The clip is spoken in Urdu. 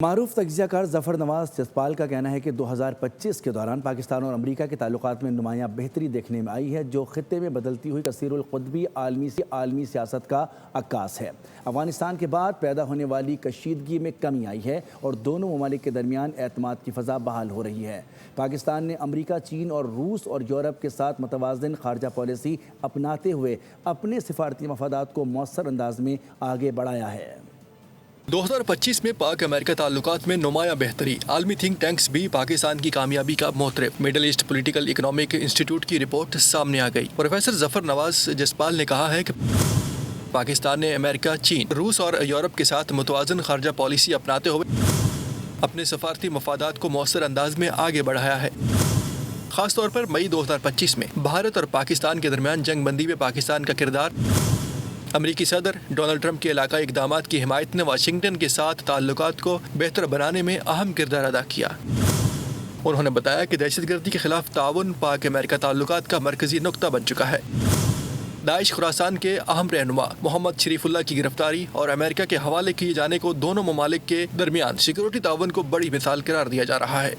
معروف تجزیہ کار ظفر نواز جسپال کا کہنا ہے کہ 2025 کے دوران پاکستان اور امریکہ کے تعلقات میں نمایاں بہتری دیکھنے میں آئی ہے، جو خطے میں بدلتی ہوئی کثیر القطبی عالمی سیاست کا عکاس ہے۔ افغانستان کے بعد پیدا ہونے والی کشیدگی میں کمی آئی ہے اور دونوں ممالک کے درمیان اعتماد کی فضا بحال ہو رہی ہے۔ پاکستان نے امریکہ، چین اور روس اور یورپ کے ساتھ متوازن خارجہ پالیسی اپناتے ہوئے اپنے سفارتی مفادات کو مؤثر انداز میں آگے بڑھایا ہے۔ 2025 میں پاک امریکہ تعلقات میں نمایاں بہتری۔ عالمی تھنک ٹینکس بھی پاکستان کی کامیابی کا معترف۔ Middle East political economic institute کی رپورٹ سامنے آ گئی۔ پروفیسر ظفر نواز جسپال نے کہا ہے کہ پاکستان نے امریکہ، چین، روس اور یورپ کے ساتھ متوازن خارجہ پالیسی اپناتے ہوئے اپنے سفارتی مفادات کو مؤثر انداز میں آگے بڑھایا ہے۔ خاص طور پر مئی 2025 میں بھارت اور پاکستان کے درمیان جنگ بندی میں پاکستان کا کردار، امریکی صدر ڈونلڈ ٹرمپ کے علاقائی اقدامات کی حمایت نے واشنگٹن کے ساتھ تعلقات کو بہتر بنانے میں اہم کردار ادا کیا۔ انہوں نے بتایا کہ دہشت گردی کے خلاف تعاون پاک امریکہ تعلقات کا مرکزی نقطہ بن چکا ہے۔ داعش خراسان کے اہم رہنما محمد شریف اللہ کی گرفتاری اور امریکہ کے حوالے کیے جانے کو دونوں ممالک کے درمیان سیکورٹی تعاون کو بڑی مثال قرار دیا جا رہا ہے۔